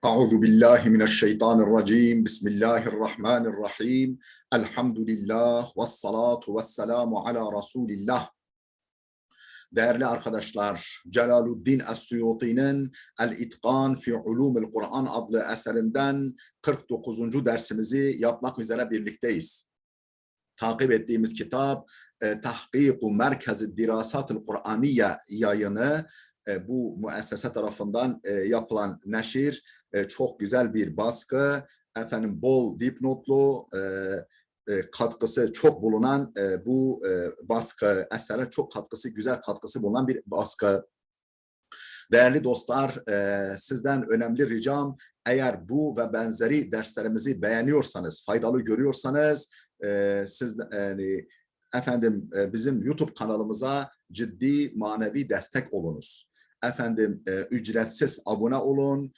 Euzu billahi mineşşeytanirracim. Bismillahirrahmanirrahim. Elhamdülillah ve salatu ve selamu ala Resulillah. Değerli arkadaşlar, Celaluddin Es-Suyuti'nin El-İtkan fi Ulumul Kur'an adlı eserinden 49. dersimizi yapmak üzere birlikteyiz. Takip ettiğimiz kitap Tahkiku Merkez-i Dirasat-ı Kur'aniye yayını, bu müessese tarafından yapılan neşir, çok güzel bir baskı, bol dipnotlu, katkısı çok bulunan bu baskı, esere çok katkısı, güzel katkısı bulunan bir baskı. Değerli dostlar, sizden önemli ricam, eğer bu ve benzeri derslerimizi beğeniyorsanız, faydalı görüyorsanız, siz bizim YouTube kanalımıza ciddi manevi destek olunuz. Ücretsiz abone olun.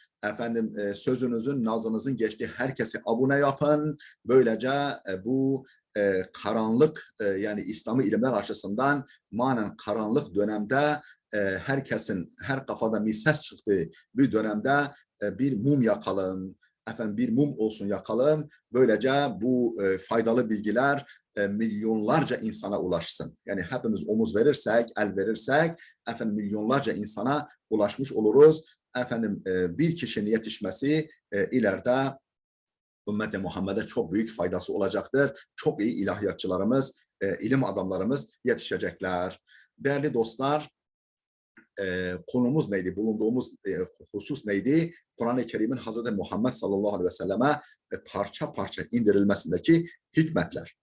Sözünüzün, nazınızın geçtiği herkesi abone yapın. Böylece bu karanlık, yani İslami ilimler açısından manen karanlık dönemde, herkesin her kafada bir ses çıktığı bir dönemde bir mum yakalım. Bir mum olsun yakalım. Böylece bu faydalı bilgiler milyonlarca insana ulaşsın. Yani hepimiz omuz verirsek, el verirsek, milyonlarca insana ulaşmış oluruz. Bir kişinin yetişmesi ileride ümmete Muhammed'e çok büyük faydası olacaktır. Çok iyi ilahiyatçılarımız, ilim adamlarımız yetişecekler. Değerli dostlar, konumuz neydi? Bulunduğumuz husus neydi? Kur'an-ı Kerim'in Hazreti Muhammed sallallahu aleyhi ve selleme parça parça indirilmesindeki hikmetler.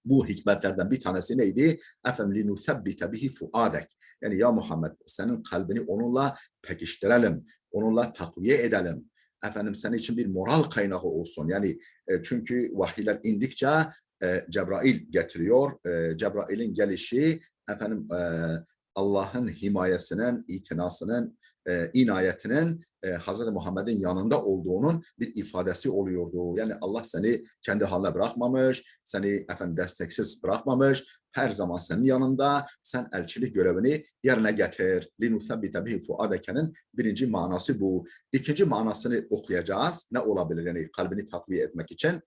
Bu hikmetlerden bir tanesi neydi? لِنُثَبِّتَ بِهِ فُؤَادَكَ. Yani ya Muhammed, senin kalbini onunla pekiştirelim, onunla takviye edelim. Senin için bir moral kaynağı olsun. Yani çünkü vahiyler indikçe Cebrail getiriyor. Cebrail'in gelişi Allah'ın himayesinin, itinasının, inayetinin Hazreti Muhammed'in yanında olduğunun bir ifadesi oluyordu. Yani Allah seni kendi haline bırakmamış, seni desteksiz bırakmamış, her zaman senin yanında, sen elçilik görevini yerine getir. لِنُثَبِّتَ بِهِ فُؤَادَكَ'nın birinci manası bu. İkinci manasını okuyacağız. Ne olabilir? Yani kalbini takviye etmek için.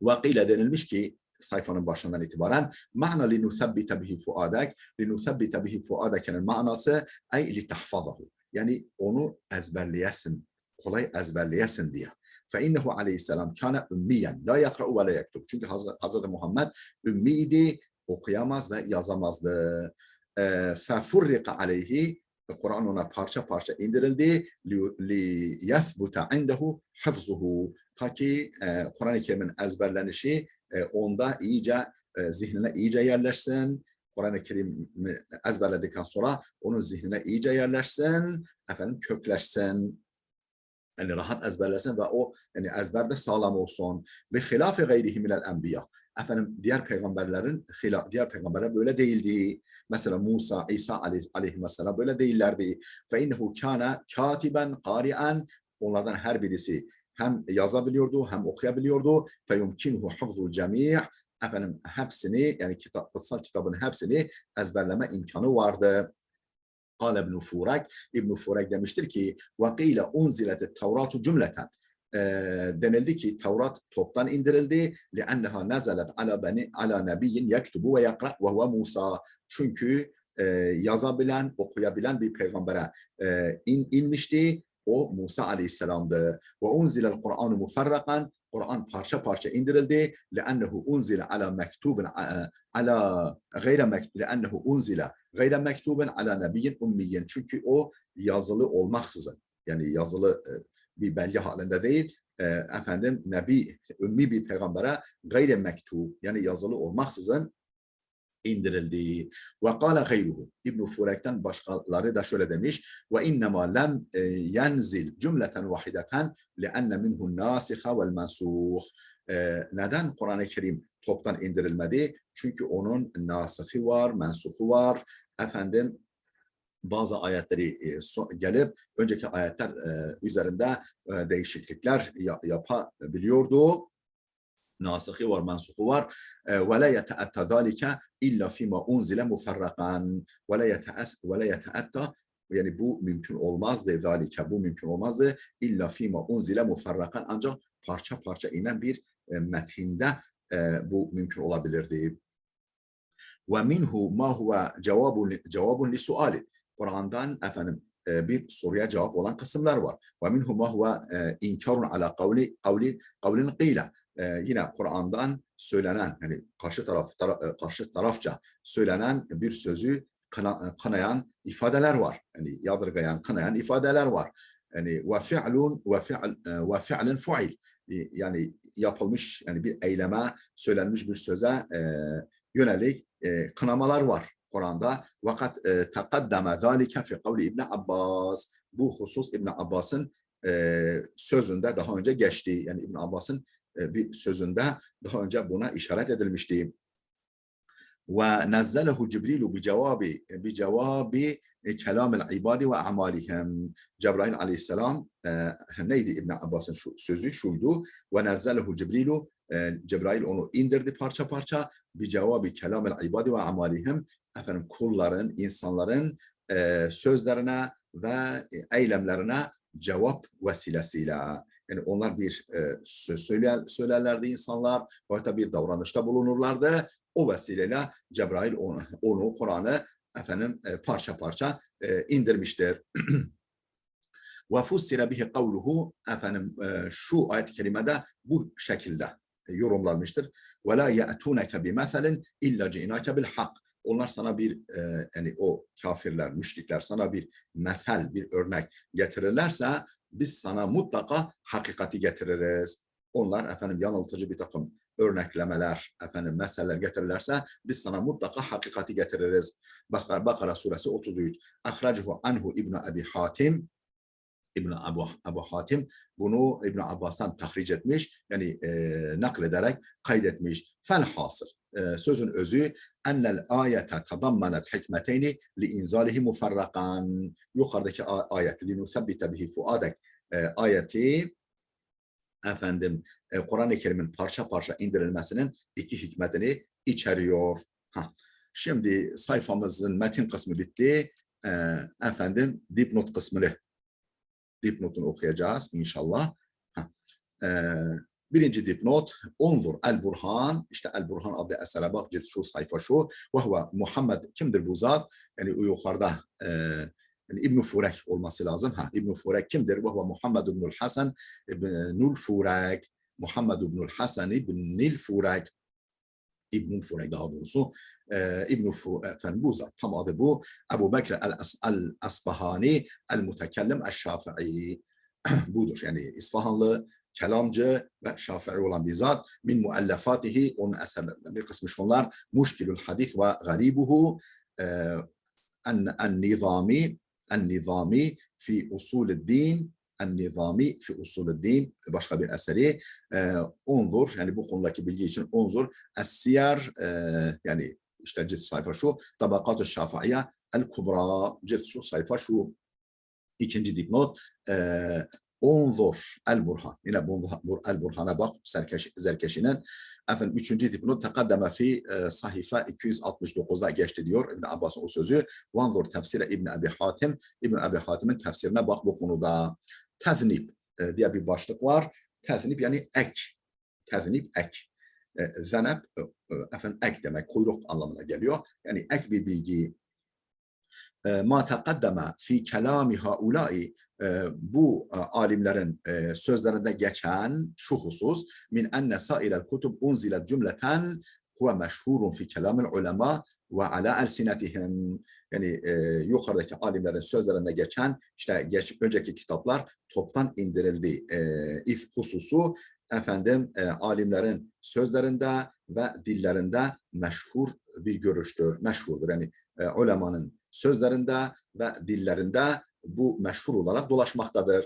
Vakile denilmiş ki, sayfanın başından itibaren ma'na linusabbite bihi fuadak, linusabbite bihi fuadake'nin manası ey litahfazahu. Yani onu ezberleyesin, kolay ezberleyesin diye. Fe innehu aleyhisselam kana ümmiyen la yakra'u ve la yaktub. Çünkü Hazreti Muhammed ümmiydi, okuyamaz ve yazamazdı. Fe furrika aleyhi, Kur'an ona parça parça indirildi. Li yethbuta indehu hafzuhu. Ta ki Kur'an-ı Kerim'in ezberlenişi onda iyice, zihnine iyice yerleşsin. Kur'an-ı Kerim'i ezberledikten sonra onun zihnine iyice yerleşsin. Kökleşsin. Yani rahat ezberlesin ve o yani ezberde sağlam olsun. Ve hilaf-ı gayrihi minel enbiya. Diğer peygamberler böyle değildi. Mesela Musa, İsa aleyhisselam böyle değillerdi. Fe innehu kana katiben qari'an. Onlardan her birisi hem yazabiliyordu hem okuyabiliyordu. Fe yumkinuhu hafzul cemi'. Hepsini, yani kutsal kitabın hepsini ezberleme imkanı vardı. قال ابن فورك, İbn Furek demiştir ki وَقِيلَ اُنْزِلَتِ التَّوْرَاتُ cümleten. Denildi ki Tevrat toptan indirildi. لِأَنَّهَا نَزَلَتْ عَلَى نَبِيٍّ يَكْتُبُ وَيَقْرَأُ وَهُوَ Musa. Çünkü yazabilen, okuyabilen bir peygambere inmişti. O Musa Aleyhisselam'dı. وَاُنْزِلَ الْقُرْآنُ مُفَرَّقًا. Kur'an parça parça indirildi. لِأَنَّهُ اُنْزِلَ عَلَى مَكْتُوبٍ عَلَى غَيْرَ مَكْتُوبٍ لِأَنَّهُ اُنْزِلَ غَيْرَ مَكْتُوبٍ عَلَى نَبِيٍّ اُمِّيٍّ. Çünkü o yazılı olmaksızın, yani yazılı bir belge halinde değil, Nebi, ümmi bir peygambere gayre mektub, yani yazılı olmaksızın indirildi. Ve kâle gayruhu. İbn Furek'ten başkaları da şöyle demiş. Ve innema lem yenzil cümleten vahideten li'enne minhu nâsiha vel mensûh. Neden Kur'an-ı Kerim toptan indirilmedi? Çünkü onun nâsihi var, mensuhu var. Bazı ayetleri gelip önceki ayetler üzerinde değişiklikler yapabiliyordu. Nasıhı var, mensuhu var. Ve la yeteatta zalike illa fima unzile mufarrakan. Ve la yeteatta Yani bu mümkün olmazdı. Zalike bu mümkün olmazdı. İlla fîmâ unzile muferrakan ancak parça parça inen bir metinde bu mümkün olabilirdi. Ve minhu ma huve cevabun li suali. Kur'an'dan efendim bir soruya cevap olan kısımlar var. Ve minhu ma huve inkarun ala kavlin qîle. Yine Kur'an'dan söylenen, yani karşı tarafça söylenen bir sözü kınayan ifadeler var. Yani yadırgayan, kınayan ifadeler var. Yani ve fi'lun fu'il. Yani yapılmış, yani bir eyleme, söylenmiş bir söze yönelik kınamalar var Kur'an'da. Vakat taqaddama zalike fi kavli İbn Abbas. Bu husus İbn Abbas'ın sözünde daha önce geçti. Yani İbn Abbas'ın bir sözünde daha önce buna işaret edilmişti. Ve nezzelahu Cibrilu bi cevabi kelamil ibadi ve amalihim. Cebrail aleyhisselam neydi İbn Abbas'ın sözü şuydu. Ve nezzelahu Cibrilu, Cebrail onu indirdi parça parça. Bi cevabi kelamil ibadi ve amalihim. Efendim kulların, insanların sözlerine ve eylemlerine cevap vesilesiyle. Yani onlar bir söz söylerlerdi insanlar, hatta bir davranışta bulunurlardı. O vesileyle Cebrail onu Kur'an'ı efendim parça parça indirmiştir. Ve fussira bihi kavluhu, efendim şu ayet-i kerimede bu şekilde yorumlanmıştır. Ve la ya'tunaka bi meselin illa ci'naka bil hak. Onlar sana bir yani o kafirler, müşrikler sana bir mesel, bir örnek getirirlerse biz sana mutlaka hakikati getiririz. Onlar efendim yanıltıcı bir takım örneklemeler, efendim meseler getirirlerse biz sana mutlaka hakikati getiririz. Bakara suresi 33. Ahracehu anhu İbn Abi Hatim. İbn Ebu Hatim bunu İbn Abbas'tan tahric etmiş, yani naklederek kaydetmiş. Felhasıl sözün özü ennel ayete tadammenet hikmeteyni li inzalihi mufarrakan. Yukarıdaki ayet li nusabbite bihi fuadek ayeti efendim Kur'an-ı Kerim'in parça parça indirilmesinin iki hikmetini içeriyor. Şimdi sayfamızın metin kısmı bitti. Efendim dipnot kısmını, dipnotunu okuyacağız inşallah. Birinci dipnot, Unzur el-Burhan, işte el-Burhan adlı esere bak, cilt şu, sayfa şu. Ve huve Muhammed, kimdir bu zat? Yani o yukarıda yani İbn-i Furek olması lazım. İbn-i Furek kimdir? Ve huve Muhammed ibn-ül Hasan ibn-ül Furek. Muhammed ibn-ül Hasan ibn-ül Furek. İbn-i Furek daha doğrusu. İbn-i Furek, efendim bu zat, tam adı bu. Ebu Bekir el-Asbahani el-Mutekellim el-Şafii. Budur. Yani İsfahanlı, kelamcı ve Şafii olan bir zat. Min muallafatihi, onun eserlerinden bir kısmı şunlar. Muşkilul hadis ve garibuhu en-nizami fi usulü'd-din. En-nizami fi usulü'd-din, başka bir eseri. Unzur, yani bu konudaki bilgi için unzur. Es-Siyer, yani işte cilt sayfa şu. Tabakat-ı Şafiiye el-Kubra, cilt şu, sayfa şu. İkinci dipnot, Unzur el-Burhan. Yine el-Burhan'a bak, Zerkeşi'nin. Efendim üçüncü dipnot, tekaddeme fi sahife 269'da geçti diyor İbn Abbas'ın o sözü. Vanzur tefsire İbn Abi Hatim. İbn Abi Hatim'in tefsirine bak bu konuda. Teznip diye bir başlık var. Teznip yani ek. Teznip ek. Zenep efendim ek demek, kuyruk anlamına geliyor. Yani ek bir bilgi. Ma taqaddama fi kelami haulai, bu alimlerin sözlerinde geçen şu husus, min enne sairel kutub unzilet cümleten huve meşhurun fi kelamil ulema ve ala elsinetihim. Yani yukarıdaki alimlerin sözlerinde geçen işte önceki kitaplar toptan indirildi hususu efendim alimlerin sözlerinde ve dillerinde meşhur bir görüştür, meşhurdur. Yani ulemanın sözlerinde ve dillerinde bu meşhur olarak dolaşmaktadır.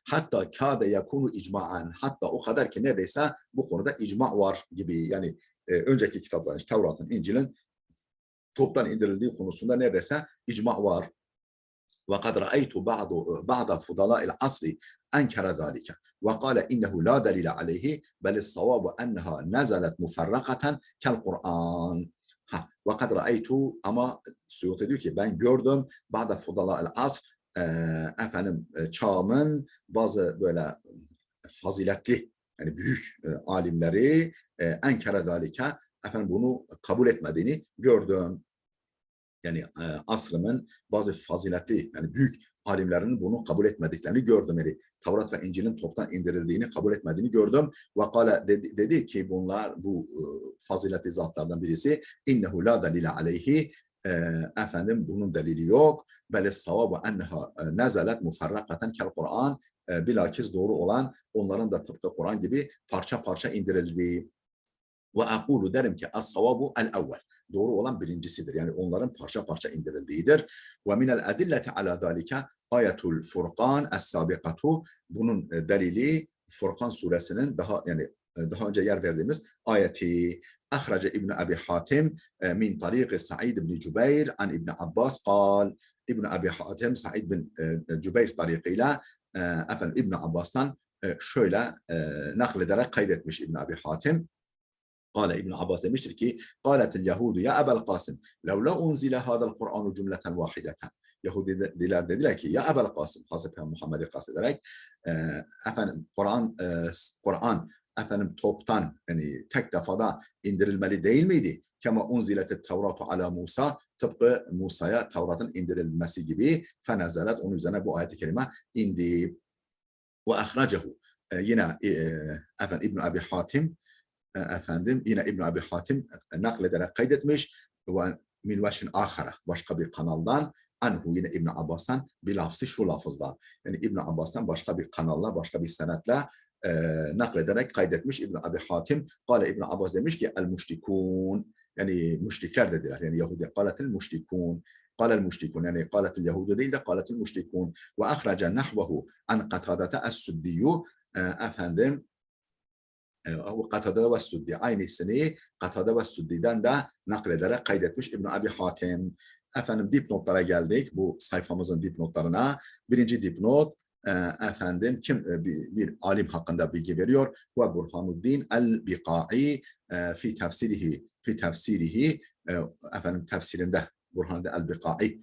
Hatta kâde yakunu icma'an, hatta o kadar ki neredeyse bu konuda icma var gibi. Yani önceki kitapların, Tevrat'ın, İncil'in toptan indirildiği konusunda neredeyse icma var. وقد رأيت بعض فضلاء العصر أنكر ذلك وقال إنه لا دليل عليه بل الصواب أنها نزلت مفرقة كالقرآن. Ve kad ra'aytu, ama Suyuti diyor ki ben gördüm ba'da fudala el asr, efendim çağımın bazı böyle faziletli, yani büyük alimleri enkere zalika, efendim bunu kabul etmediğini gördüm. Yani asrımın bazı faziletli, yani büyük alimlerinin bunu kabul etmediklerini gördüm. Yani Tevrat ve İncil'in toptan indirildiğini kabul etmediğini gördüm. Ve kâle, dedi ki bunlar, bu faziletli zatlardan birisi, innehu la delile aleyhi, efendim bunun delili yok. Bel savabu enneha nezelet muferrakaten kel Kur'an, bilakis doğru olan onların da tıpkı Kur'an gibi parça parça indirildiği. Ve aqulu, derim ki as-savabu el-evvel. Doğru olan birincisidir. Yani onların parça parça indirildiğidir. Ve minel adilleti ala zalika ayetul Furqan es-sabikatu. Bunun delili Furkan suresinin daha önce yer verdiğimiz ayeti. Ahrace İbn Abi Hatim min tariqi Sa'id ibn Cübeyr an İbn Abbas kal. İbn Abi Hatim Sa'id bin Cübeyr tariqıyla efendim İbn Abbas'tan şöyle naklederek kaydetmiş İbn Abi Hatim. قال İbn Abbas demiştir ki قالت اليهود ya Ebel Kasım لولا أنزل هذا القرآن جملة واحدة. Yahudiler dediler ki ya Ebel Kasım, Hazreti Muhammed'i kastederek, efendim Kur'an efendim toptan, yani tek defada indirilmeli değil miydi? Kema unziletet Tevratu ala Musa, tıpkı Musa'ya Tevrat'ın indirilmesi gibi, fenezelet, onun üzerine bu ayet-i kerime indi. Ve ahracehu, yine efendim İbn Abi Hatim, efendim yine İbn Abi Hatim naklederek kaydetmiş ve min veşin ahara, başka bir kanaldan, anhu, yine İbn Abbas'tan bir lafzı, şu lafızda, yani İbn Abbas'tan başka bir kanalla, başka bir senetle naklederek kaydetmiş İbn Abi Hatim. Kale İbn Abbas demiş ki el müşrikun, yani müşrikler dediler, yani Yahudi. Kaletil müşrikun, قال المشركون, yani قالت اليهود değil de قالت المشركون. Ve ahraca nahvehu an Katadete es-Suddiyu, efendim Katade ve Suddi, aynısını Katade ve Suddi'den de naklederek kaydetmiş İbn Abi Hatim. Efendim dipnotlara geldik, bu sayfamızın dipnotlarına. Birinci dipnot, efendim bir alim hakkında bilgi veriyor. Ve Burhanuddin el-Biqai fi tefsirihi, efendim tefsirinde Burhanuddin el-Biqai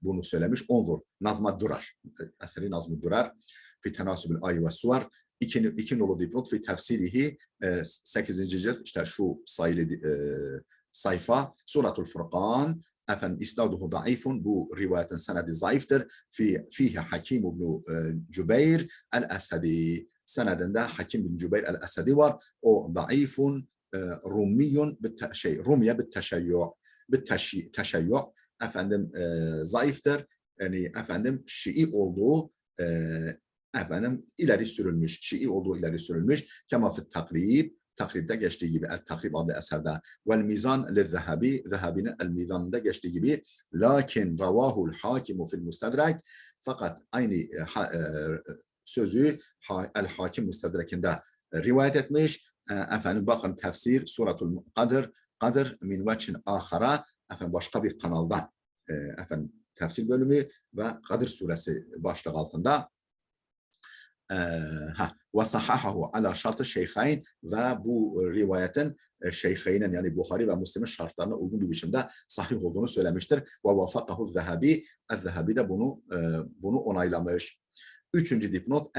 bunu söylemiş. Onzur Nazm-ı Durar, eseri Nazm-ı Durar fi tenasübül ayı ve suvar. İki nolu dipnot fi tefsirihi, 8. cilt, işte şu sayılı sayfa, Suratul Furqan, efendim isnaduhu daifun, bu rivayetin senedi zayıftır. Fihi Hakim ibn Cübeyr el-Esedi, senedinde Hakim bin Cübeyr el-Esedi var. O daifun, rumiyun rumiye bit-teşeyyü, efendim zayıftır. Yani efendim Şii olduğu efendim ileri sürülmüş, Şii olduğu ileri sürülmüş. Kema fit takrib, takribde geçtiği gibi, El-Takrib adlı eserde. Vel mizan lil-Zehabi, Zehabi'nin El-Mizan'da geçtiği gibi. Lakin ravahul hakimu fil mustedrek, fakat aynı sözü El-Hakim Mustedrek'inde rivayet etmiş. Efendim bakın tefsir Suratul Kadir min veçin ahara, efendim başka bir kanaldan, efendim tefsir bölümü ve Kadir suresi başlık altında. Ve sahahahu ala şartı şeyhayn, ve bu rivayetin şeyhaynin, yani Buhari ve Müslim'in şartlarına uygun bir biçimde sahih olduğunu söylemiştir. Ve vafakahu Zehabi, Ez-Zehabi de bunu onaylamış. Üçüncü dipnot,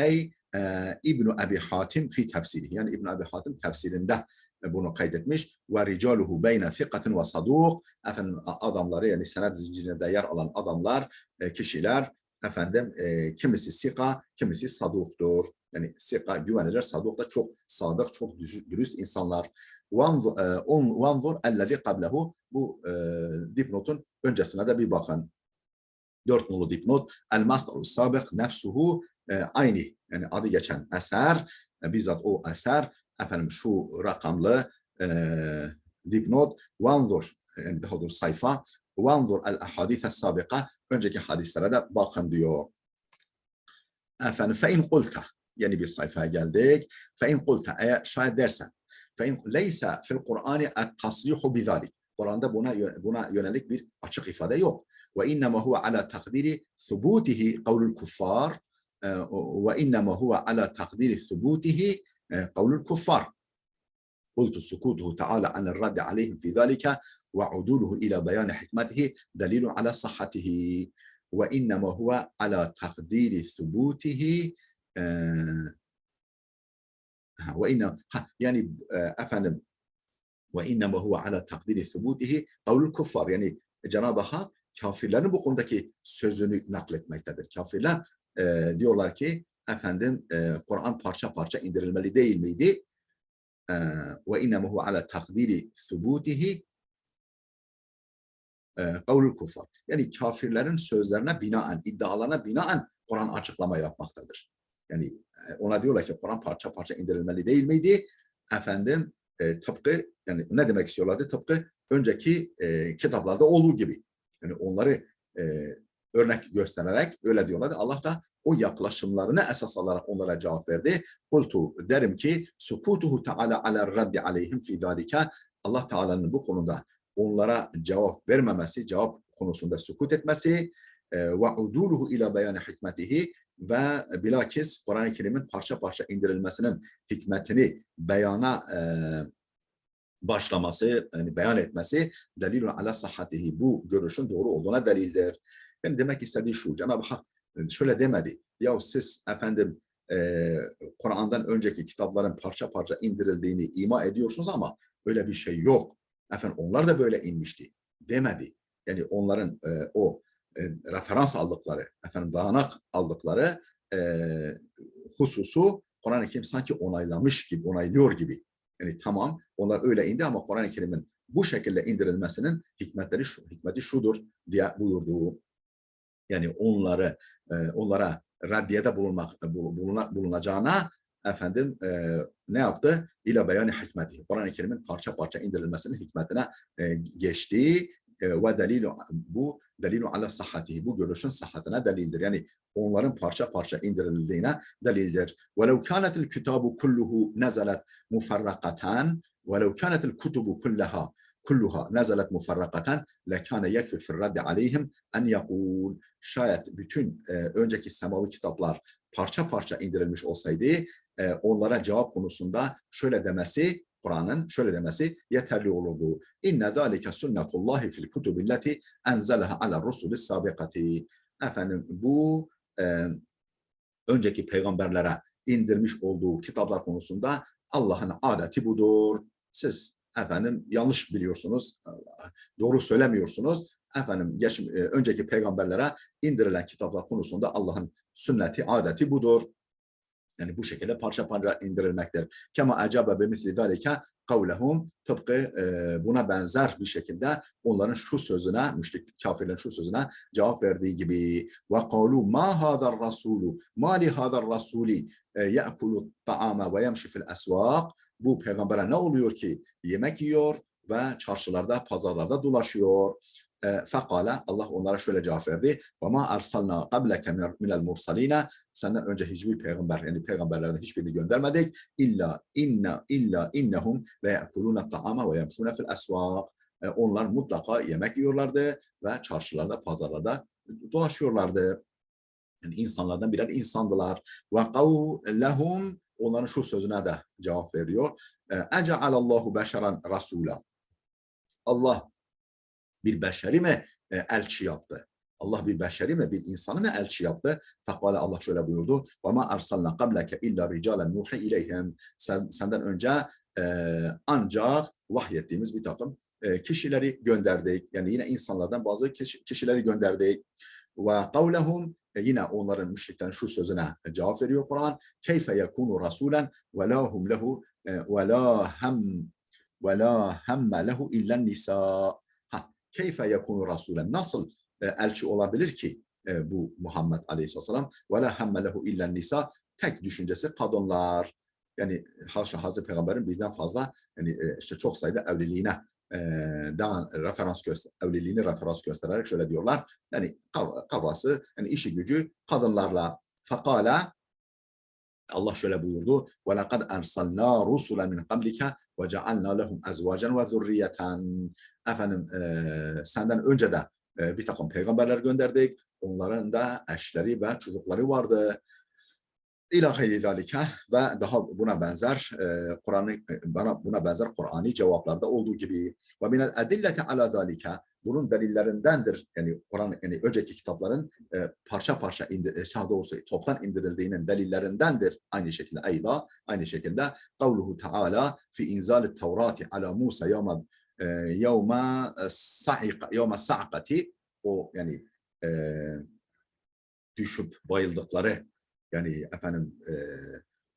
İbn Abi Hatim fi tefsiri, yani İbn Abi Hatim tefsirinde bunu kaydetmiş. Ve ricaluhu beyne fikatin ve saduk, efendim adamları, yani senet zincirinde yer alan adamlar, kişiler, efendim kimisi sika, kimisi saduktur. Yani sika güvenilir, saduk da çok sadık, çok dürüst insanlar. Vanzur ellezî qablehu, bu dipnotun öncesine de bir bakın. 4 nolu dipnot, el masdaru sabık nefsuhu, aynı, yani adı geçen eser, bizzat o eser, efendim şu rakamlı dipnot, vanzur, yani daha doğrusu sayfa, vanzur el-ahadîth es-sabıka, önceki hadislere de bakın diyor. Efendim fe in kulta, yeni bir sayfaya geldik. Fe in kulta, eğer şayet dersen, fe in leyse fil Kur'ani et-tasrihu bizalik, Kur'an'da buna yönelik bir açık ifade yok. Ve innema huve ala takdiri thubutihi kavlul kuffar, ve innema huve ala takdiri thubutihi kavlul kuffar. قلت سكوته تعالى عن الرد عليهم في ذلك وعدوله إلى بيان حكمته دليل على صحته وإنما هو على تقدير ثبوته وإن يعني efendim وإنما هو على تقدير ثبوته قول الكفار yani Cenab-ı Hak kafirlerin bu konudaki sözünü nakletmektedir. Kafirler diyorlar ki efendim Kur'an parça parça indirilmeli değil miydi? Ve innemehu ala takdiri subutihi kavlul kufar. Yani kafirlerin sözlerine binaen, iddialarına binaen Kur'an açıklama yapmaktadır. Yani ona diyorlar ki Kur'an parça parça indirilmeli değil miydi? Efendim tıpkı yani ne demek istiyorlardı? Tıpkı önceki kitaplarda olduğu gibi. Yani onları örnek göstererek öyle diyorlardı. Allah da o yaklaşımlarını esas alarak onlara cevap verdi. Kultu derim ki sukutuhu ta'ala ala raddi aleyhim fi zalika. Allah Teala'nın bu konuda onlara cevap vermemesi, cevap konusunda sukut etmesi ve uduluhu ila beyan hikmetihi ve bilakis Kur'an-ı Kerim'in parça parça indirilmesinin hikmetini beyana başlaması, yani beyan etmesi delilun ala sahhatihi, bu görüşün doğru olduğuna delildir. Ben demek istediği şu, Cenab-ı Hak şöyle demedi. Ya siz efendim Kur'an'dan önceki kitapların parça parça indirildiğini ima ediyorsunuz ama öyle bir şey yok. Efendim onlar da böyle inmişti demedi. Yani onların o referans aldıkları, efendim dayanak aldıkları hususu Kur'an-ı Kerim sanki onaylamış gibi, onaylıyor gibi. Yani tamam onlar öyle indi ama Kur'an-ı Kerim'in bu şekilde indirilmesinin hikmeti şudur diye buyurduğu. Yani onlara raddiyede bulunacağına efendim ne yaptı? İla beyanı hikmeti. Kur'an-ı Kerim'in parça parça indirilmesinin hikmetine geçti ve bu delilu ala sahhatihi, bu görüşün sıhhatine delildir. Yani onların parça parça indirildiğine delildir. وَلَوْ كَانَتِ الْكِتَابُ كُلُّهُ نَزَلَتْ مُفَرَّقَةً وَلَوْ كَانَتِ الْكُتُبُ كلها نزلت مفرقة لكان يكفي في الرد عليهم en يقول, şayet bütün önceki semavi kitaplar parça parça indirilmiş olsaydı onlara cevap konusunda şöyle demesi, Kur'an'ın şöyle demesi yeterli olurdu. İnne zalike sunnetullahi fil kutubillati enzelaha ala rusulis sabikati. Efendim bu önceki peygamberlere indirmiş olduğu kitaplar konusunda Allah'ın adeti budur. Siz efendim yanlış biliyorsunuz, doğru söylemiyorsunuz. Efendim önceki peygamberlere indirilen kitaplar konusunda Allah'ın sünneti, adeti budur. Yani bu şekilde parça parça indirilmektir. Kema acabe be misli zalike kavlehum, tıpkı buna benzer bir şekilde onların şu sözüne, müşrik kafirlerin şu sözüne cevap verdiği gibi ve kalu ma hazar rasulu ma li hazar rasuli ya'kulu ta'ama ve yemşi fil aswaq. Bu peygambere ne oluyor ki yemek yiyor ve çarşılarda, pazarlarda dolaşıyor. Fekale, Allah onlara şöyle cevap verdi. وَمَا أَرْسَلْنَا قَبْلَكَ مِنَ الْمُرْسَلِينَ. Senden önce hiçbir peygamber, yani peygamberlerden hiçbirini göndermedik. İlla innehum ve yekulûne ta'ama ve yemşûne fil aswaq. Onlar mutlaka yemek yiyorlardı ve çarşılarda, pazarlarda dolaşıyorlardı. Yani insanlardan birer insandılar. Ve kavlehum, onların şu sözüne de cevap veriyor. Ece'alallahu beşeran rasûla. Allah bir beşeri mi elçi yaptı? Allah bir beşeri mi, bir insanı mı elçi yaptı? Fekale, Allah şöyle buyurdu. وَمَا أَرْسَلْنَا قَبْلَكَ إِلَّا رِجَالًا نُوحِ إِلَيْهِمْ. Senden önce ancak vahyettiğimiz bir takım kişileri gönderdik. Yani yine insanlardan bazı kişileri gönderdik. وَقَوْلَهُمْ, yine onların, müşriklerin şu sözüne cevap veriyor Kur'an. كَيْفَ يَكُونُ رَسُولًا وَلَا هُمْ لَهُ وَلَا هَمَّ لَهُ إِلَّا النِّسَاء. Keyfe yekunu rasulen, nasıl elçi olabilir ki bu Muhammed Aleyhisselam? Ve la hemme lehu illen nisa, tek düşüncesi kadınlar. Yani haşa, Hazreti Peygamber'in birden fazla, yani işte çok sayıda evliliğine evliliğini referans göstererek şöyle diyorlar. Yani kafası, yani işi gücü kadınlarla. Fakala, Allah şöyle buyurdu. وَلَقَدْ أَرْسَلْنَا رُسُلًا مِنْ قَبْلِكَ وَجَعَلْنَا لَهُمْ أَزْوَاجًا وَذُرِّيَّةً. Efendim senden önce de bir takım peygamberler gönderdik. Onların da eşleri ve çocukları vardı. İlâ gayri zâlike ve daha buna benzer buna benzer Kur'an'i cevaplarda olduğu gibi ve minel edilleti ala zâlike bunun delillerindendir. Yani Kur'an yani önceki kitapların parça parça doğrusu toptan indirildiğinin delillerindendir. Aynı şekilde kavluhu Teala fi inzâlit Tevrati ala Musa yevme sa'kati o yani düşüp bayıldıkları yani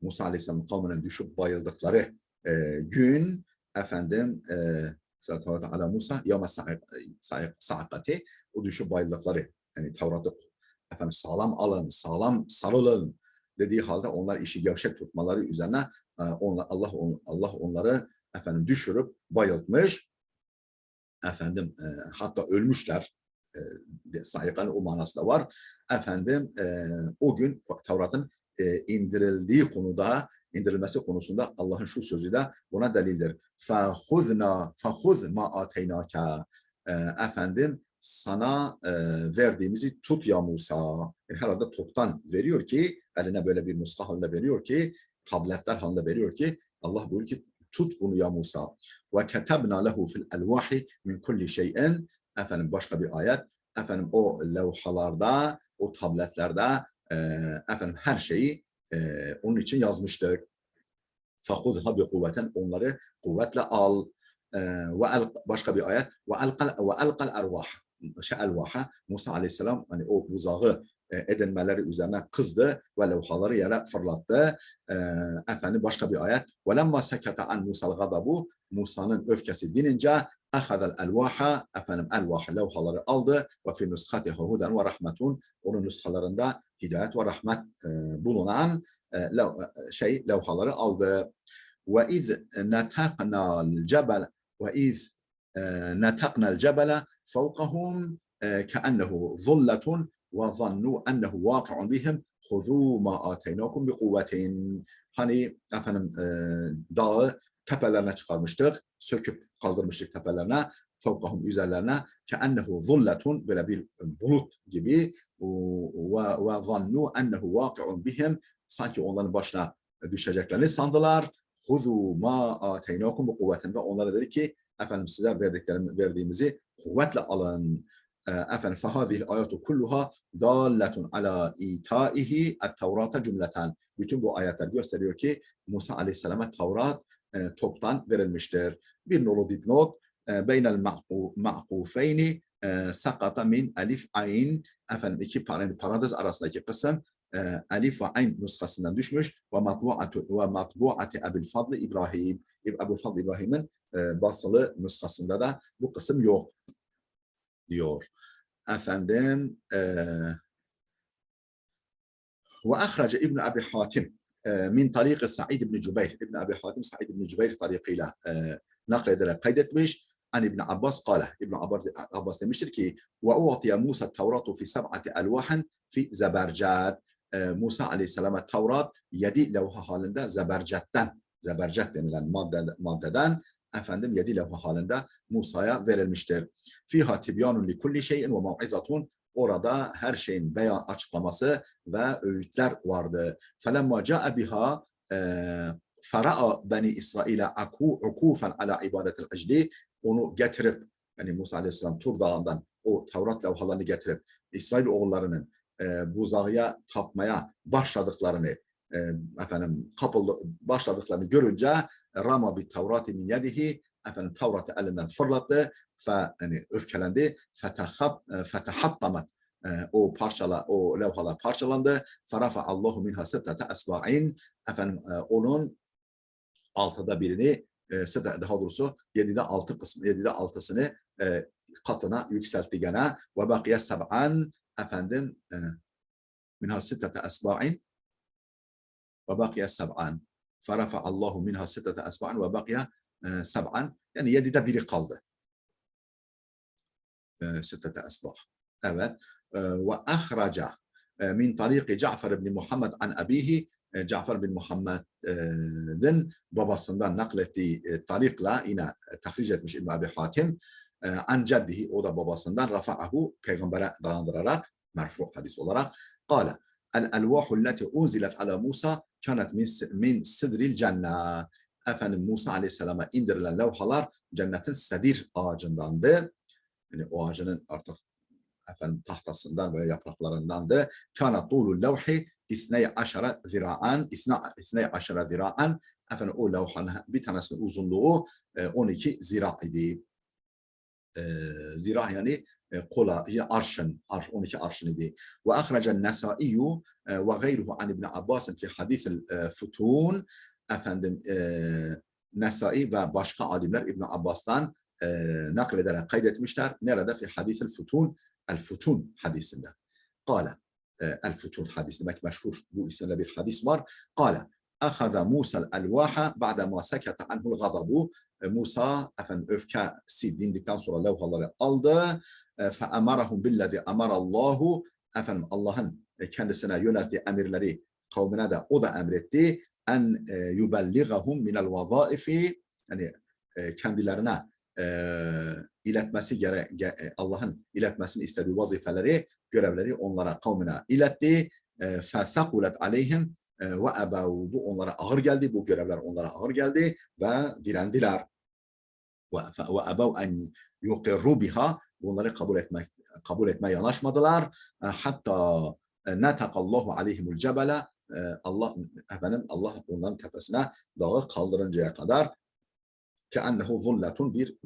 Musa Aleyhisselam'ın kavminin düşüp bayıldıkları gün ala Musa yevme sa'kati o düşüp bayıldıkları yani Tevrat'ı sağlam alın, sağlam sarılın dediği halde onlar işi gevşek tutmaları üzerine Allah onları düşürüp bayıltmış. Hatta ölmüşler. Sahikanın o manası da var. O gün Tevrat'ın indirilmesi konusunda Allah'ın şu sözü de buna delildir. فَخُذْ مَا آتَيْنَاكَ sana verdiğimizi tut ya Musa. Yani herhalde toptan veriyor ki, eline böyle bir nuska halinde veriyor ki, tabletler halinde veriyor ki, Allah buyuruyor ki tut bunu ya Musa. وَكَتَبْنَا لَهُ فِي الْأَلْوَاحِ مِنْ كُلِّ شَيْءٍ başka bir ayet. O levhalarda, o tabletlerde her şeyi onun için yazmıştık. فَخُذْهَا بِقُوَّةً onları kuvvetle al. Başka bir ayet. وَأَلْقَ الْأَرْوَاحَ Musa Aleyhisselam hani o buzağı edinmeleri üzerine kızdı ve levhaları yere fırlattı. Başka bir ayet. وَلَمَّا سَكَتَ عَنْ مُوسَى الْغَضَبُ Musa'nın öfkesi dinince اَخَذَ الْأَلْوَاحَ levhaları aldı ve fi nuskatiha huden ve rahmetun onun nuskalarında hidayet ve rahmet bulunan levhaları aldı. وَاِذْ نَتَقْنَا الْجَبَلَ فَوْقَهُمْ كَأَنَّهُ ظُلَّةٌ وَظَنُّوا أَنَّهُ وَاقِعٌ بِهِمْ خُذُوا مَا آتَيْنَاكُمْ بِقُوَّةٍ Hani dağı tepelerine çıkarmıştık, söküp kaldırmıştık tepelerine, فَوْقَهُمْ üzerlerine كَأَنَّهُ ظُلَّةٌ böyle bir bulut gibi وَظَنُّوا أَنَّهُ وَاقِعٌ بِهِمْ sanki onların başına düşeceklerini sandılar. خُذُوا مَا آتَيْنَاكُمْ بِقُوَّةٍ ve onlara dedi ki size verdiğimizi kuvvetle alın. فَهَذِهِ الْآيَاتُ كُلُّهَا دَالَّةٌ عَلَى اِيْتَائِهِ التَّوْرَاتَ cümleten. Bütün bu ayetler gösteriyor ki Musa Aleyhisselam'a Tevrat toptan verilmiştir. Bir nolu dipnot beynel ma'kufeyni sakata min elif ayn iki parantez arasındaki kısım elif ve ayn nuskasından düşmüş ve matbuati Ebu'l Fadl İbrahim. Ebu'l Fadl İbrahim'in basılı nuskasında da bu kısım yok diyor. Ve ahrece İbn Abi Hatim min tariqi Sa'id ibn Cübeyr. İbn Abi Hatim Sa'id ibn Cübeyr tariqıyla naklederek kaydetmiş. An İbn Abbas kâle. İbn Abbas demiştir ki ve u'tiye Musa Tevratu fi seb'ati elvahin fi zebercad. Musa Aleyhisselam'a Tevrat 7 levha halinde zebercet denilen maddeden 7 levha halinde Musa'ya verilmiştir. Fiha tibyanun li kulli şeyin ve mev'izatun orada her şeyin beyan açıklaması ve öğütler vardı. Felemma ca'a biha fara'a bani İsrail'e ukufen ala ibadetil ecdi onu getirip yani Musa Aleyhisselam Tur Dağı'ndan o Tevrat levhalarını getirip İsrail oğullarının buzağıya tapmaya başladıklarını başladıklarını görünce rama bi Tevrati min yedihi Tevrat'ı elinden fırlattı öfkelendi fetehattamat o levhalar parçalandı ferafa Allahu minha sittete esba'in onun altıda birini daha doğrusu 7'de 6 kısmı 7'de 6'sını katına yükseltti gene ve bakiye seb'an minha sittete esba'in ve bakiye seb'an ferafa Allahu minha sittete esba'in ve bakiye seb'an yani 7'de biri kaldı. Sittete esba'. Evet. Ve ahraca min tariqi Cafer ibn Muhammed an abihi Cafer bin Muhammed'in babasından naklettiği tarikla yine tahric etmiş İbn Abi Hatim an ceddihi o da babasından rafa'ahu peygambere dayandırarak merfu hadis olarak kâle El-elvahu leti unzilet ala Musa kanet min sidril cennet. Efendim Musa Aleyhisselam'a indirilen levhalar cennetin sedir ağacındandı. Yani o ağacının artık efendim tahtasından ve yapraklarındandı. Kana tulul levhi 12 zira'an, 12 zira'an. Efendim o levhanın bir tanesinin uzunluğu 12 zira idi. Zira yani kola, arşın, 12 arşın idi. Ve ahracen Nesai'yu ve gayruhu an İbn Abbas'ın fi hadithil futun. Efendim Nesai ve başka alimler İbn Abbas'tan naklederek kaydetmişler. Nerede? Fi hadithil futun, el futun hadisinde. Kale, el futun hadisi demek meşhur, bu isimle bir hadis var. Kale, أخذ موسى الألواح بعدما سكت عنه الغضب. Musa efendim öfkesi dindikten sonra levhaları aldı. فَأَمَرَهُمْ بِالَّذِي أَمَرَ اللّٰهُ. Efendim Allah'ın kendisine yönelttiği emirleri kavmine de o da emretti. En yubelligahum minel vazaifi. Yani kendilerine iletmesi Allah'ın iletmesini istediği vazifeleri, görevleri onlara, kavmine iletti. فَثَقُلَتْ عَلَيْهِمْ ve ebavu, bu onlara ağır geldi, bu görevler onlara ağır geldi ve direndiler. Ve ebav en yuqirru biha, bunları kabul etmeye yanaşmadılar. Hatta natakallahu aleyhimul cebele, Allah onların tepesine dağı kaldırıncaya kadar, keannehu zulletun, bir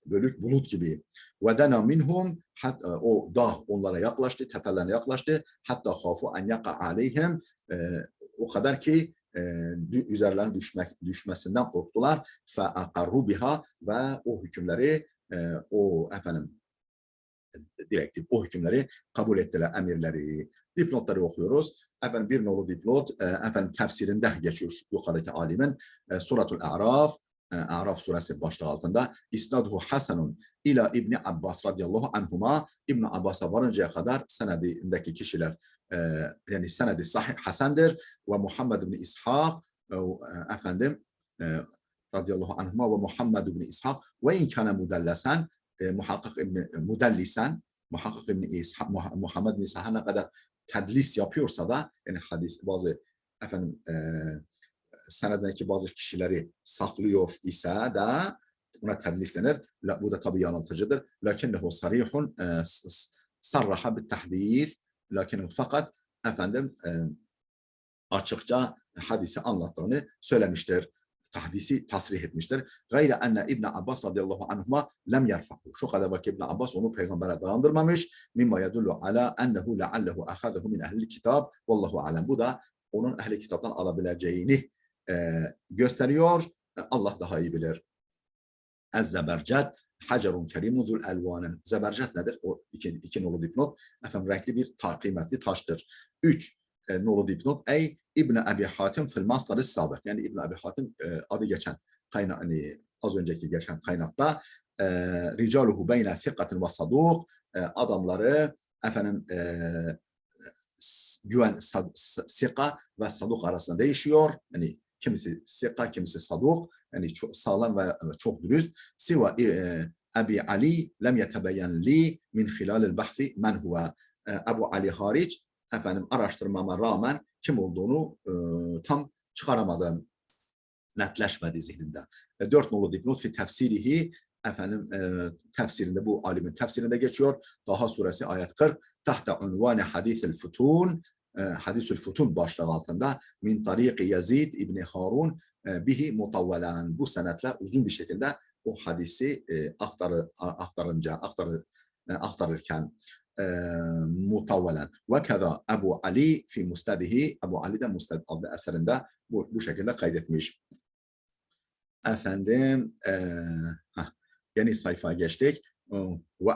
bölük bulut gibi. Ve dena minhum, o dağ onlara yaklaştı, tepelerine yaklaştı. Hatta khafu en yaqa aleyhim, o kadar ki üzerlerine düşmesinden korktular. Fe aqarru biha, ve o hükümleri o hükümleri kabul ettiler, emirleri. Dipnotları okuyoruz. Efendim bir nolu dipnot tefsirinde geçiyor yukarıdaki alimin. Suratul A'raf, A'raf suresi başlığı altında İsnaduhu Hasanun ila İbni Abbas radıyallahu anhuma, İbn Abbas'a varıncaya kadar senedindeki kişiler yani senedi sahih hasendir ve Muhammed ibn İshak radıyallahu anhuma ve Muhammed ibn İshak ve inkâne mudellesen muhakkak ibn mudellisen muhakkak ibn İshak Muhammed ibn İshak'a ne kadar tedlis yapıyorsa da yani hadis bazı senedindeki bazı kişileri saklıyor ise de buna tedlis denir. Bu da tabii yanıltıcıdır. Lakinnehu sarihun sarraha bit tahdis. Lakin fakat açıkça hadisi anlattığını söylemiştir. Tahdisi tasrih etmiştir. Gayre enne İbn Abbas radıyallahu anhuma lem yerfahu. Şu kadar bak İbn Abbas onu peygambere dayandırmamış. Mimma yedullu ala ennehu leallehu ahazehu min ehli kitab. Vallahu alem. Bu da onun ehli kitaptan alabileceğini gösteriyor. Allah daha iyi bilir. Ez-zebercet hacerun kerimun zul elvanen. Zebercet nedir? O iki nolu dipnot. Renkli bir kıymetli taştır. 3 nolu dipnot. Ey İbn Abi Hatim fil masdar sabık. Yani İbn Abi Hatim adı geçen kaynak, hani az önceki geçen kaynakta ricaluhu beyne thikatin ve saduk, adamları güven sika ve saduk arasında değişiyor. Yani kimisi sika, kimisi saduk. Yani çok sağlam ve çok dürüst. Siva Abi Ali lem yetebeyyen li min hilalil bahsi men huve. Ebu Ali hariç araştırmama rağmen kim olduğunu tam çıkaramadım. Netleşmedi zihnimde. 4 nolu dipnot fi tefsirihi, tefsirinde, bu alimin tefsirinde geçiyor. Daha suresi ayet 40. Tahta unvani hadisil futun, hadisül futun başlığı altında min tariqi Yazid İbni Harun bihi mutavvelan. Bu senetle uzun bir şekilde o hadisi aktarırken mutavvelen. Ve keza Ebu Ali fi mustedihi, Ebu Ali de Musted adlı eserinde bu şekilde kaydetmiş. Yeni sayfaya geçtik. Ve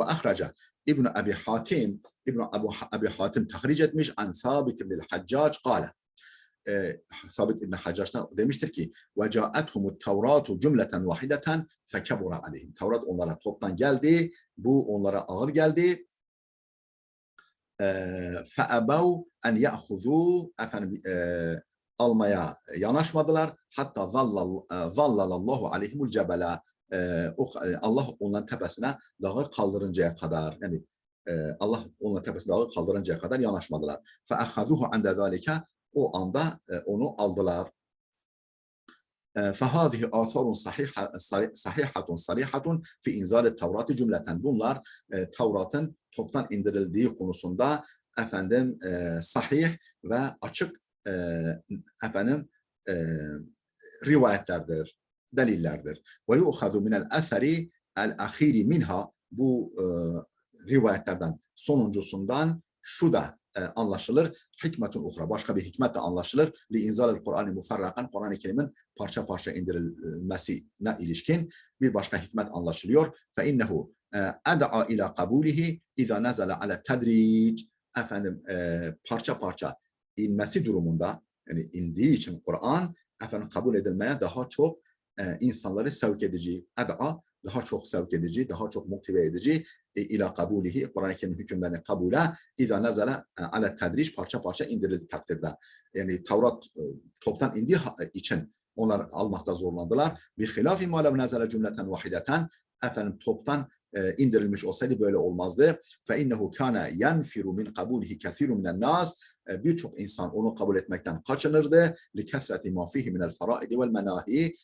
ahraca İbn Abi Hatim, Abi Hatim tahric etmiş an Sabit ibn Haccac kâle. Sabit ibn Haccac'tan demiştir ki ve ca'ethumut Tevratu cümleten vahideten fekebura aleyhim. Tevrat onlara toptan geldi. Bu onlara ağır geldi. Fe'ebev en ya'huzu, almaya yanaşmadılar. Hatta zallalallahu aleyhimul cebela. Allah onların tepesine dağı kaldırıncaya kadar. Yani Allah onunla tepesi dağı kaldırıncaya kadar yanaşmadılar. فَأَخَذُوهُ عَنْدَ ذَٰلِكَ O anda onu aldılar. فَهَذِهِ آثَارٌ صَحِيحَةٌ صَرِيحَةٌ فِي اِنْزَالِ التَّوْرَاتِ cümleten. Bunlar Tevrat'ın toptan indirildiği konusunda sahih ve açık efendim e, rivayetlerdir, delillerdir. Ve yu'khadu minel eseri el ahiri minha bu rivayetlerden sonuncusundan şu da anlaşılır. Hikmetun uhra başka bir hikmet de anlaşılır. Li inzalil Kur'an-ı mufarrakan Kur'an-ı Kerim'in parça parça indirilmesine ilişkin bir başka hikmet anlaşılıyor. Fe innehu ad'a ila kabulihi iza nazala ala tedric parça parça inmesi durumunda yani indiği için Kur'an kabul edilmeye daha çok insanları sevk edici, daha çok sevk edici, daha çok motive edici ila kabulihi, Kur'an-ı Kerim hükümlerini kabule, İza nazala ala tedric parça parça indirildi takdirde. Yani Tevrat toptan indiği için onlar almakta zorlandılar. Bi hilafi ma lev nazala cümleten vahideten toptan indirilmiş olsaydı böyle olmazdı. Fe innehu kana yenfiru min kabulihi kesiru minen nas birçok insan onu kabul etmekten kaçınırdı. Li kesreti ma fihi minel faraidi vel menahi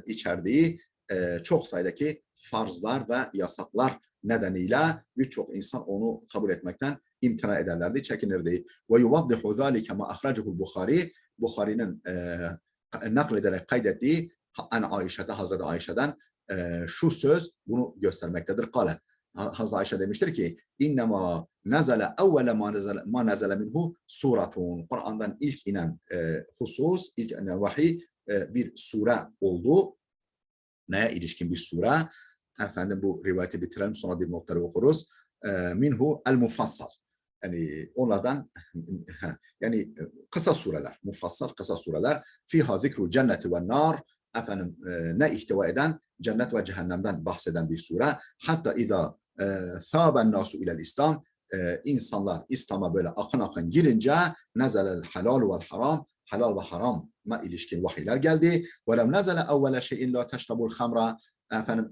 içerdiği çok sayıdaki farzlar ve yasaklar nedeniyle birçok insan onu kabul etmekten imtina ederlerdi, çekinirdi. Ve yuvaddihu zalike ma ahracehu'l Buhari Buhari'nin naklederek kaydettiği Hazreti Ayşe'den şu söz bunu göstermektedir. Kale Hazreti Ayşe demiştir ki innema nazala evvele ma nazala minhu suratun. Kur'an'dan ilk inen ilk inen vahiy bir sure oldu. Neye ilişkin bir sure? Bu rivayeti bitirelim sonra bir notları okuruz. Minhu el mufassal. Yani onlardan yani kısa sureler, mufassal kısa sureler. Fiha zikru cenneti ve nar. Ne ihtiva eden cennet ve cehennemden bahseden bir sure. Hatta iza saben nasu ilel İslam insanlar İslam'a böyle akın akın girince nezelel halal vel haram halal ve harama ilişkin vahiyler geldi. Ve lem nezele evvele şeyin la teşrabul hamra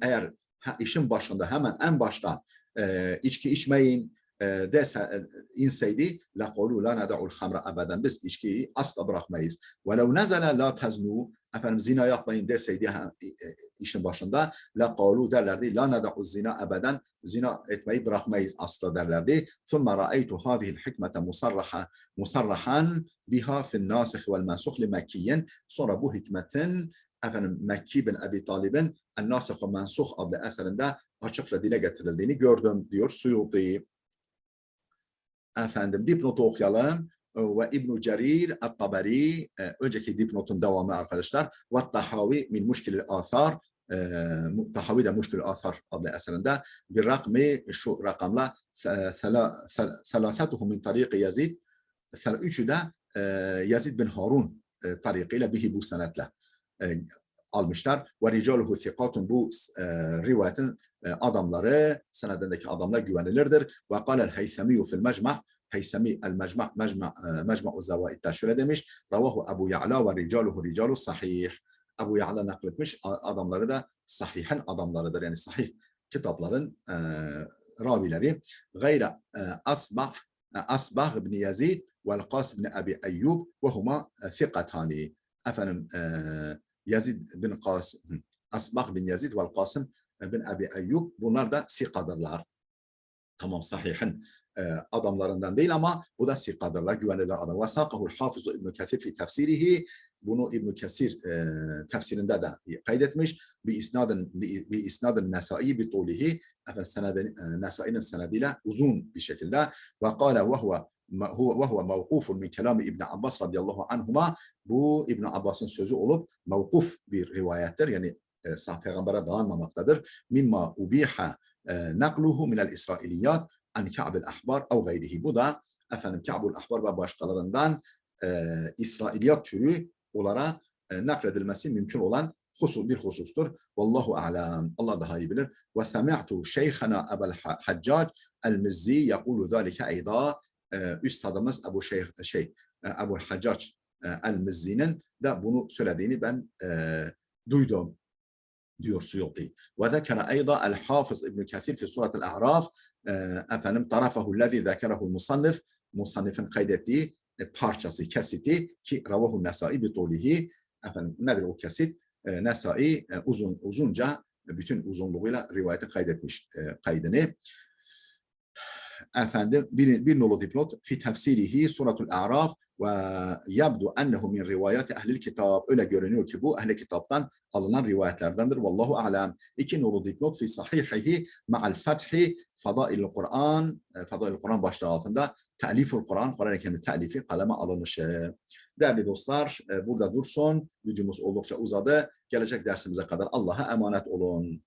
eğer işin başında hemen en başta içki içmeyin inseydi la qulu la nada'ul hamra abadan biz içkiyi asla bırakmayız. Ve lev nezele la teznu zina yapmayın deseydi işin başında la qalu derlerdi la nada'u zina abadan zina etmeyi bırakmayız asla derlerdi. Thumma ra'aytu hadhihi'l hikmete musarrahan biha fi'n nasikh ve'l mansukh li Mekkiyen. Sonra bu hikmetin Mekki bin Ebi Talib'in En-Nasikh ve Mansukh adlı eserinde açıkça dile getirildiğini gördüm diyor Suyuti. Dipnotu okuyalım. Ve İbn-i Cerir At-Tabari önceki dipnotun devamı arkadaşlar. Ve Tahavi min Muşkil-i Athar Tahavi de Muşkil-i Athar adlı eserinde bir rakmi şu rakamla selasatuhu min tariqi Yazid üçü de Yazid bin Harun tarikiyle bihi bu senetle almışlar. Ve ricaluhu thikatun bu rivayetin adamları, senedindeki adamlar güvenilirdir. Ve kâlel Heysemiyyü fil mecmah Heysemi el-Mecma'u Zavaid'de şöyle demiş. Ravahu Ebu Ya'la ve ricaluhu ricalu sahih. Ebu Ya'la nakletmiş. Adamları da sahihen adamlarıdır. Yani sahih kitapların ravileri. Gayre Asbah ibn Yazid vel Qasim ibn Abi Eyyub ve huma thikatani. Yazid bin Qasim, Asbah bin Yazid vel Qasim bin Abi Eyyub bunlar da sikadırlar. Tamam sahihin adamlarından değil ama bu da sikadırlar, güvenilir adam. Ve saqahu'l Hafız İbn Kesir fi tefsirihi bunu İbn Kesir tefsirinde de kaydetmiş. Bi isnadın Nesai bi tulihi Nesai'nin senediyle uzun bir şekilde ve kâle ve huve mevkufun min kelami İbn Abbas radıyallahu anhuma bu İbn Abbas'ın sözü olup mevkuf bir rivayettir. Yani Peygamber'e dayanmamaktadır. Mimma ubiha nakluhu minel İsrailiyat an Ka'b'il Ahbar ev gayrihi. Bu da Ka'b'il Ahbar ve başkalarından İsrailiyat türü olarak nakledilmesi mümkün olan bir husustur. Vallahu a'lam. Allah daha iyi bilir. Ve semi'tu şeyhana Ebul Haccac el-Mizzi yekulu zalike eyda. Üstadımız Ebu Haccac el-Mizzi'nin de bunu söylediğini ben duydum diyor Suyuti. Ve zekere eyda el-Hafız İbn Kesir fi suretel A'raf efendim tarafahu'llezî zekerehul musannif, musannifin kaydettiği parçası, kesiti ki ravahu Nesai bitulihi, efendim nedir o kesit? Nesai uzunca bütün uzunluğuyla rivayeti kaydetmiş kaydını. Efendim bir nolu dipnot fi tefsirihi suratul A'raf ve yabdu ennehu min rivayet ehlil kitab. Öyle görünüyor ki bu ehli kitaptan alınan rivayetlerdendir. Vallahu a'lem. İki nolu dipnot fi sahihihi ma'al fethi fadailul Kur'an. Fadailul Kur'an başlığı altında teliful Kur'an, Kur'an-ı Kerim'in telifi kaleme alınışı. Değerli dostlar, burada dursun. Videomuz oldukça uzadı. Gelecek dersimize kadar Allah'a emanet olun.